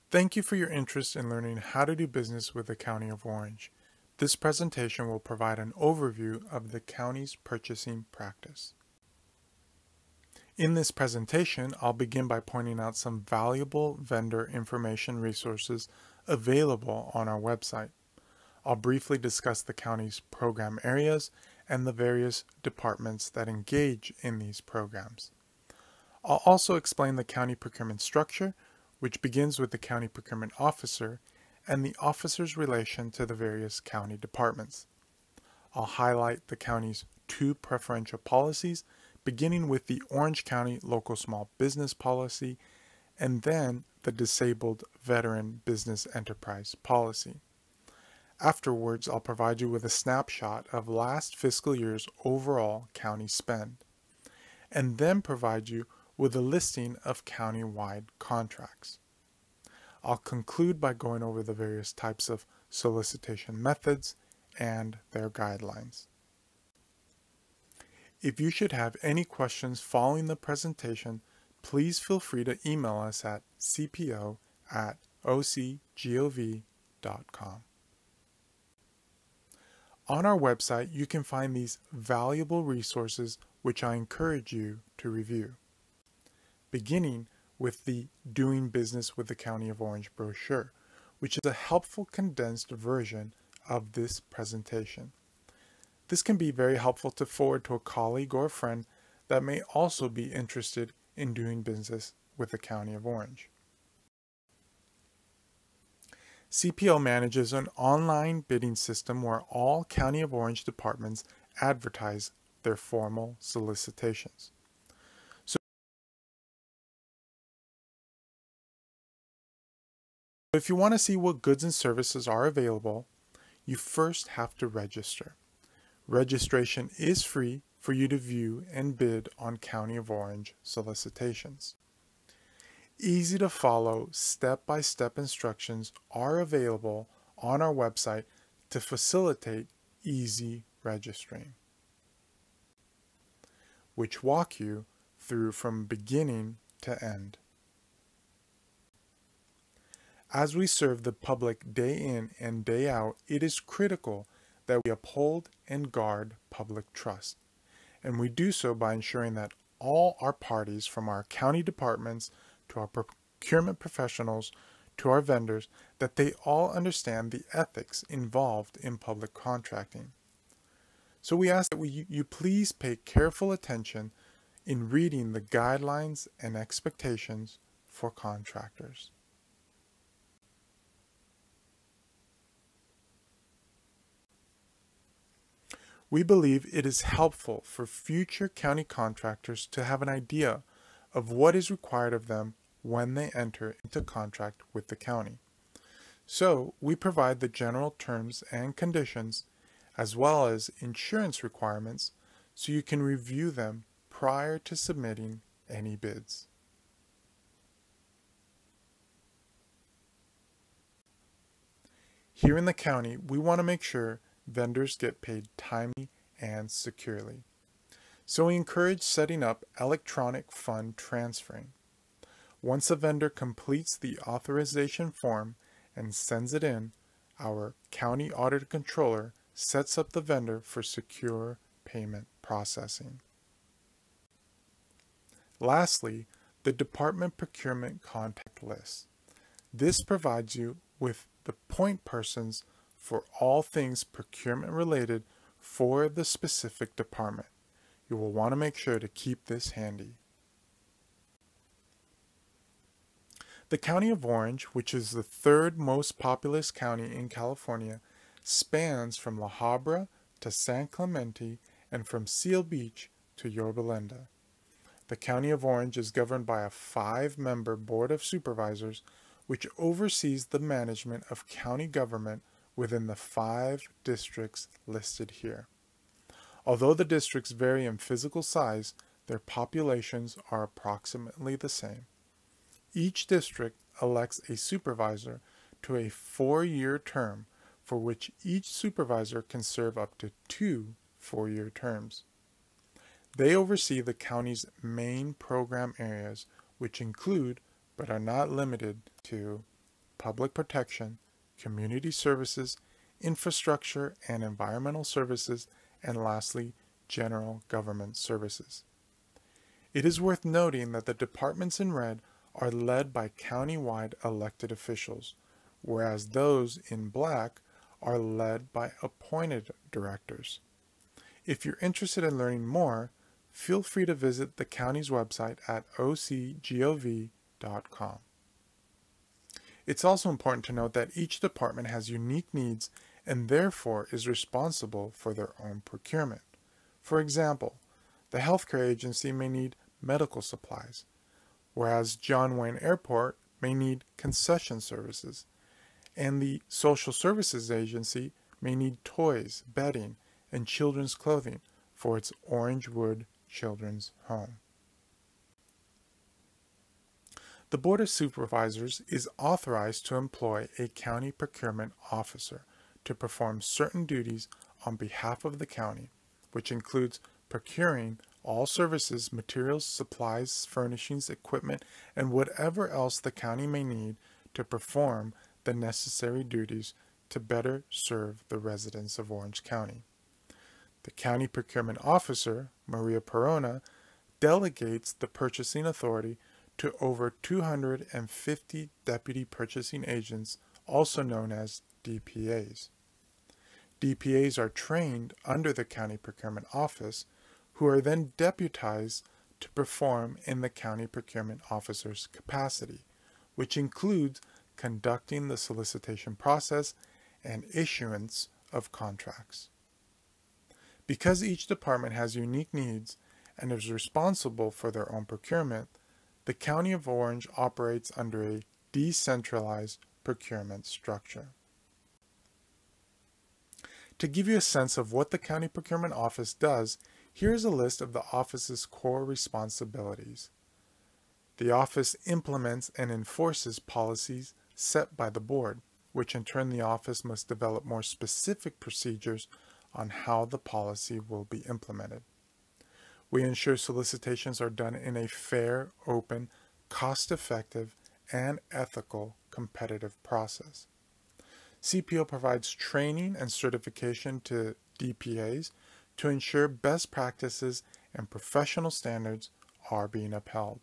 Thank you for your interest in learning how to do business with the County of Orange. This presentation will provide an overview of the county's purchasing practice. In this presentation, I'll begin by pointing out some valuable vendor information resources available on our website. I'll briefly discuss the county's program areas and the various departments that engage in these programs. I'll also explain the county procurement structure, which begins with the county procurement officer and the officer's relation to the various county departments. I'll highlight the county's two preferential policies, beginning with the Orange County Local Small Business Policy and then the Disabled Veteran Business Enterprise Policy. Afterwards, I'll provide you with a snapshot of last fiscal year's overall county spend, and then provide you with a listing of county-wide contracts. I'll conclude by going over the various types of solicitation methods and their guidelines. If you should have any questions following the presentation, please feel free to email us at cpo@ocgov.com. On our website, you can find these valuable resources which I encourage you to review. Beginning with the Doing Business with the County of Orange brochure, which is a helpful condensed version of this presentation. This can be very helpful to forward to a colleague or a friend that may also be interested in doing business with the County of Orange. CPO manages an online bidding system where all County of Orange departments advertise their formal solicitations. If you want to see what goods and services are available, you first have to register. Registration is free for you to view and bid on County of Orange solicitations. Easy to follow step-by-step instructions are available on our website to facilitate easy registering, which walk you through from beginning to end. As we serve the public day in and day out, it is critical that we uphold and guard public trust. And we do so by ensuring that all our parties, from our county departments to our procurement professionals to our vendors, that they all understand the ethics involved in public contracting. So we ask that you please pay careful attention in reading the guidelines and expectations for contractors. We believe it is helpful for future county contractors to have an idea of what is required of them when they enter into contract with the county. So we provide the general terms and conditions as well as insurance requirements so you can review them prior to submitting any bids. Here in the county, we want to make sure vendors get paid timely and securely. So we encourage setting up electronic fund transferring. Once a vendor completes the authorization form and sends it in, our county auditor controller sets up the vendor for secure payment processing. Lastly, the department procurement contact list. This provides you with the point persons for all things procurement related for the specific department. You will want to make sure to keep this handy. The County of Orange, which is the third most populous county in California, spans from La Habra to San Clemente and from Seal Beach to Yorba Linda. The County of Orange is governed by a 5-member Board of Supervisors, which oversees the management of county government within the 5 districts listed here. Although the districts vary in physical size, their populations are approximately the same. Each district elects a supervisor to a 4-year term, for which each supervisor can serve up to 2 4-year terms. They oversee the county's main program areas, which include, but are not limited to, public protection, community services, infrastructure and environmental services, and lastly, general government services. It is worth noting that the departments in red are led by county-wide elected officials, whereas those in black are led by appointed directors. If you're interested in learning more, feel free to visit the county's website at ocgov.com. It's also important to note that each department has unique needs and therefore is responsible for their own procurement. For example, the healthcare agency may need medical supplies, whereas John Wayne Airport may need concession services, and the social services agency may need toys, bedding, and children's clothing for its Orangewood Children's Home. The Board of Supervisors is authorized to employ a county procurement officer to perform certain duties on behalf of the county, which includes procuring all services, materials, supplies, furnishings, equipment, and whatever else the county may need to perform the necessary duties to better serve the residents of Orange County. The County Procurement Officer, Maria Perona, delegates the purchasing authority to over 250 deputy purchasing agents, also known as DPAs. DPAs are trained under the County Procurement Office, who are then deputized to perform in the County Procurement Officer's capacity, which includes conducting the solicitation process and issuance of contracts. Because each department has unique needs and is responsible for their own procurement, the County of Orange operates under a decentralized procurement structure. To give you a sense of what the County Procurement Office does, here is a list of the office's core responsibilities. The office implements and enforces policies set by the board, which in turn the office must develop more specific procedures on how the policy will be implemented. We ensure solicitations are done in a fair, open, cost-effective, and ethical competitive process. CPO provides training and certification to DPAs to ensure best practices and professional standards are being upheld.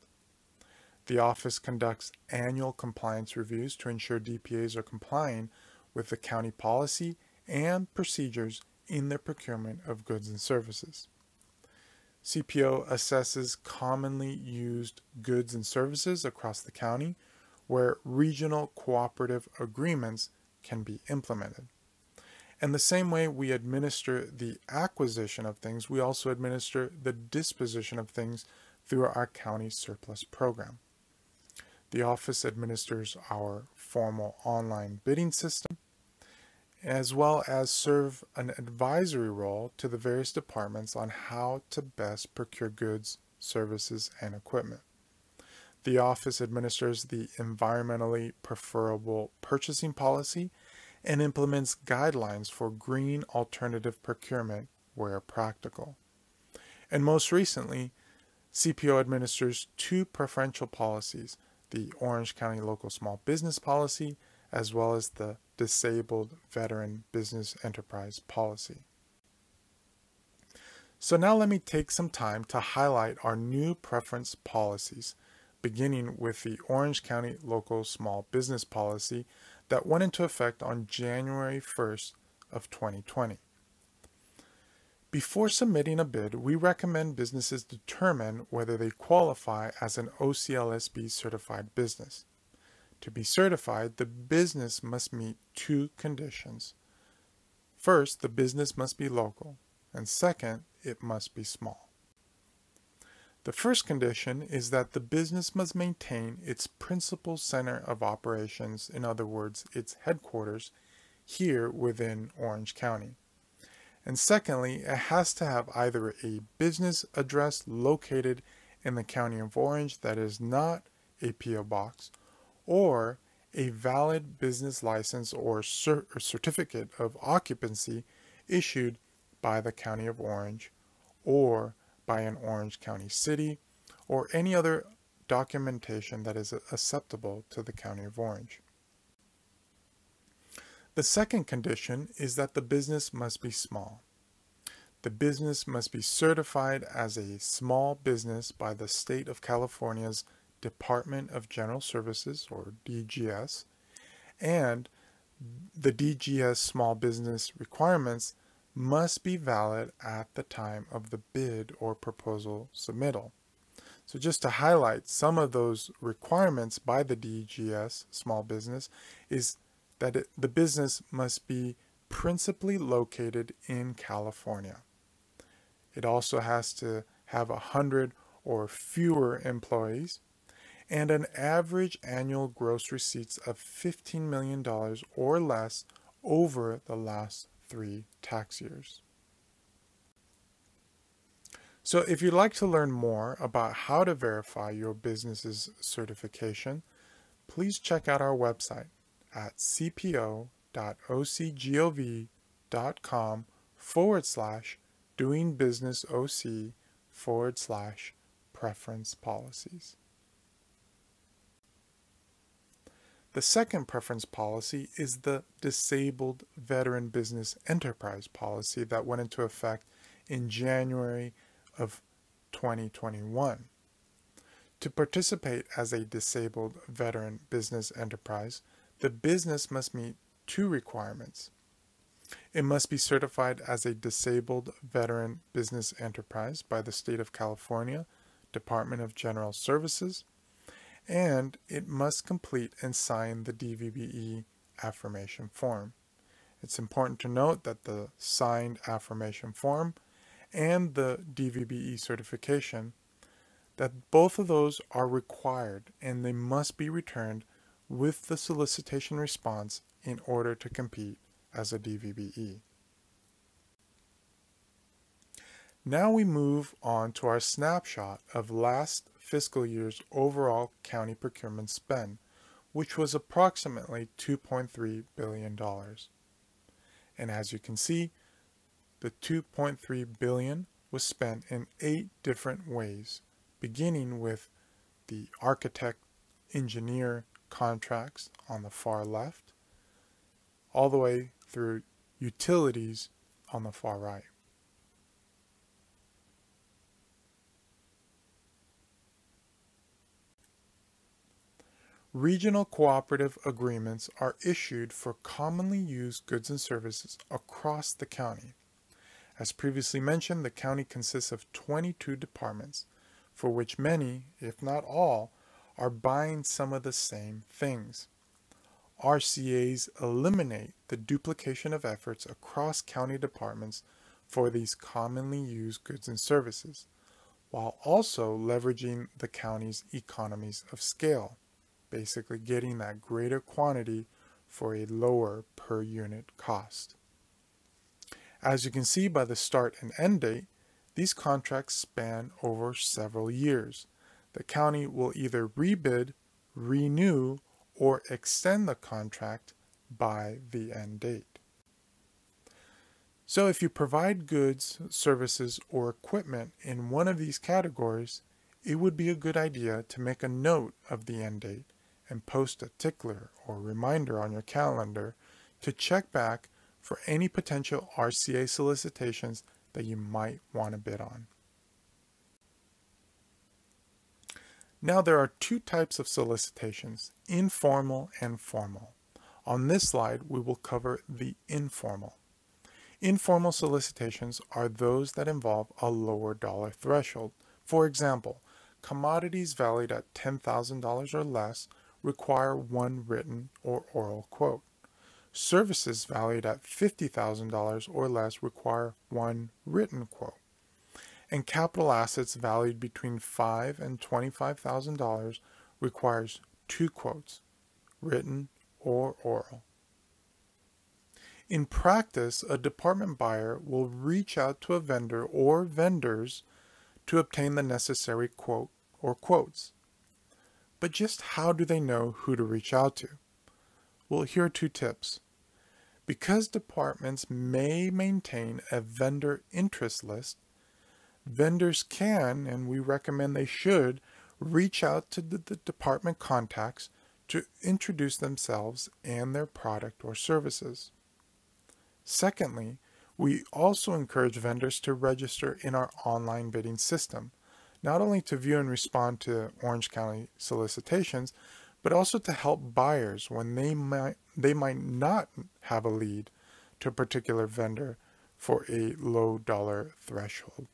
The office conducts annual compliance reviews to ensure DPAs are complying with the county policy and procedures in their procurement of goods and services. CPO assesses commonly used goods and services across the county where regional cooperative agreements can be implemented. And the same way we administer the acquisition of things, we also administer the disposition of things through our county surplus program. The office administers our formal online bidding system, as well as serve an advisory role to the various departments on how to best procure goods, services, and equipment. The office administers the environmentally preferable purchasing policy and implements guidelines for green alternative procurement where practical. And most recently, CPO administers two preferential policies, the Orange County Local Small Business Policy, as well as the Disabled Veteran Business Enterprise Policy. So now let me take some time to highlight our new preference policies, beginning with the Orange County Local Small Business Policy that went into effect on January 1st of 2020. Before submitting a bid, we recommend businesses determine whether they qualify as an OCLSB certified business. To be certified, the business must meet two conditions. First, the business must be local, and second, it must be small. The first condition is that the business must maintain its principal center of operations, in other words, its headquarters, here within Orange County. And secondly, it has to have either a business address located in the County of Orange that is not a P.O. box, or a valid business license or certificate of occupancy issued by the County of Orange or by an Orange County city, or any other documentation that is acceptable to the County of Orange. The second condition is that the business must be small. The business must be certified as a small business by the State of California's Department of General Services, or DGS, and the DGS small business requirements must be valid at the time of the bid or proposal submittal. So just to highlight some of those requirements by the DGS small business is that the business must be principally located in California. It also has to have 100 or fewer employees and an average annual gross receipts of $15 million or less over the last 3 tax years. So if you'd like to learn more about how to verify your business's certification, please check out our website at cpo.ocgov.com/doingbusinessoc/preference policies. The second preference policy is the Disabled Veteran Business Enterprise policy that went into effect in January of 2021. To participate as a disabled veteran business enterprise, the business must meet 2 requirements. It must be certified as a disabled veteran business enterprise by the State of California Department of General Services, and it must complete and sign the DVBE affirmation form. It's important to note that the signed affirmation form and the DVBE certification, that both of those are required and they must be returned with the solicitation response in order to compete as a DVBE. Now we move on to our snapshot of last fiscal year's overall county procurement spend, which was approximately $2.3 billion. And as you can see, the $2.3 billion was spent in 8 different ways, beginning with the architect-engineer contracts on the far left, all the way through utilities on the far right. Regional cooperative agreements are issued for commonly used goods and services across the county. As previously mentioned, the county consists of 22 departments, for which many, if not all, are buying some of the same things. RCAs eliminate the duplication of efforts across county departments for these commonly used goods and services, while also leveraging the county's economies of scale, basically getting that greater quantity for a lower per unit cost. As you can see by the start and end date, these contracts span over several years. The county will either rebid, renew, or extend the contract by the end date. So if you provide goods, services, or equipment in one of these categories, it would be a good idea to make a note of the end date and post a tickler or reminder on your calendar to check back for any potential RCA solicitations that you might want to bid on. Now there are 2 types of solicitations, informal and formal. On this slide, we will cover the informal. Informal solicitations are those that involve a lower dollar threshold. For example, commodities valued at $10,000 or less require 1 written or oral quote. Services valued at $50,000 or less require 1 written quote. And capital assets valued between $5,000 and $25,000 requires 2 quotes, written or oral. In practice, a department buyer will reach out to a vendor or vendors to obtain the necessary quote or quotes. But just how do they know who to reach out to? Well, here are 2 tips. Because departments may maintain a vendor interest list, vendors can, and we recommend they should, reach out to the department contacts to introduce themselves and their product or services. Secondly, we also encourage vendors to register in our online bidding system, not only to view and respond to Orange County solicitations, but also to help buyers when they might not have a lead to a particular vendor for a low dollar threshold.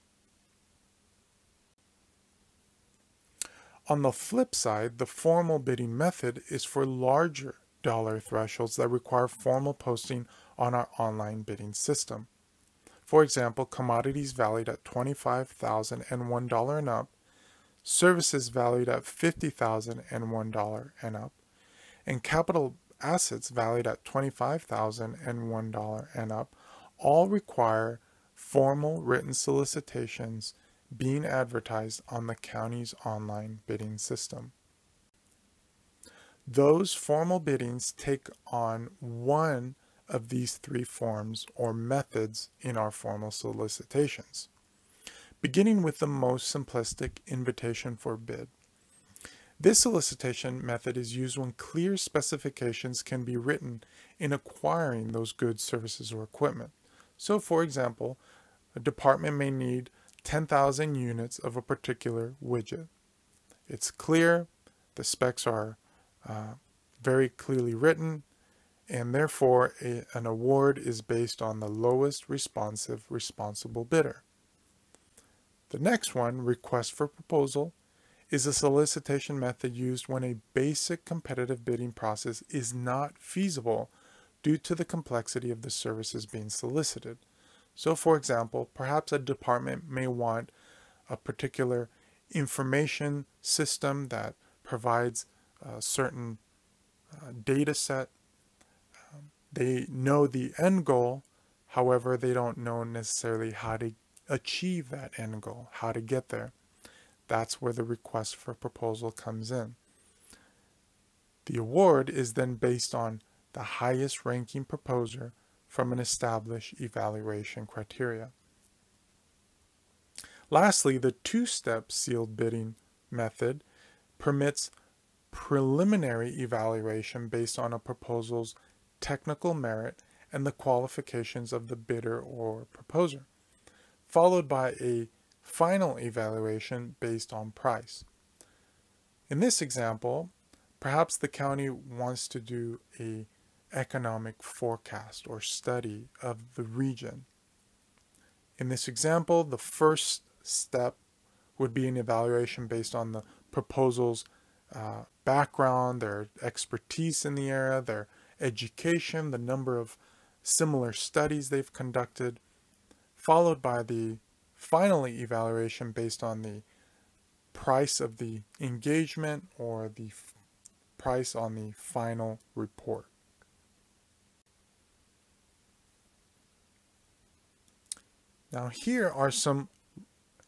On the flip side, the formal bidding method is for larger dollar thresholds that require formal posting on our online bidding system. For example, commodities valued at $25,001 and up, services valued at $50,001 and up, and capital assets valued at $25,001 and up all require formal written solicitations being advertised on the county's online bidding system. Those formal biddings take on one of these three forms or methods in our formal solicitations, beginning with the most simplistic invitation for bid. This solicitation method is used when clear specifications can be written in acquiring those goods, services, or equipment. So, for example, a department may need 10,000 units of a particular widget. It's clear, the specs are very clearly written, and therefore an award is based on the lowest responsible bidder. The next one, request for proposal, is a solicitation method used when a basic competitive bidding process is not feasible due to the complexity of the services being solicited. So, for example, perhaps a department may want a particular information system that provides a certain data set. They know the end goal, however, they don't know necessarily how to achieve that end goal, how to get there. That's where the request for proposal comes in. The award is then based on the highest ranking proposer from an established evaluation criteria. Lastly, the two-step sealed bidding method permits preliminary evaluation based on a proposal's technical merit and the qualifications of the bidder or proposer, followed by a final evaluation based on price. In this example, perhaps the county wants to do an economic forecast or study of the region. In this example, the first step would be an evaluation based on the proposal's background, their expertise in the area, their education, the number of similar studies they've conducted, followed by the final evaluation based on the price of the engagement or the price on the final report. Now here are some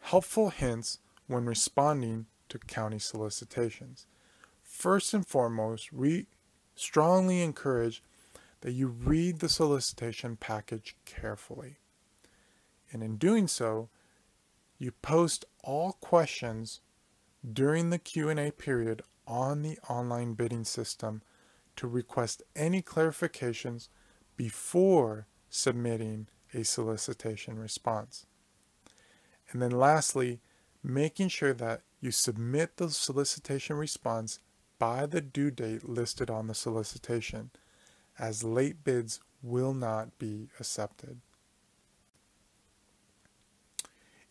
helpful hints when responding to county solicitations. First and foremost, we strongly encourage that you read the solicitation package carefully. And in doing so, you post all questions during the Q&A period on the online bidding system to request any clarifications before submitting a solicitation response. And then lastly, making sure that you submit the solicitation response by the due date listed on the solicitation, as late bids will not be accepted.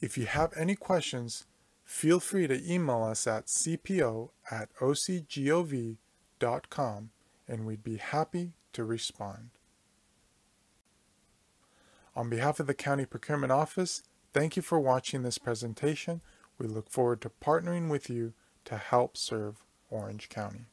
If you have any questions, feel free to email us at cpo@ocgov.com and we'd be happy to respond. On behalf of the County Procurement Office, thank you for watching this presentation. We look forward to partnering with you to help serve Orange County.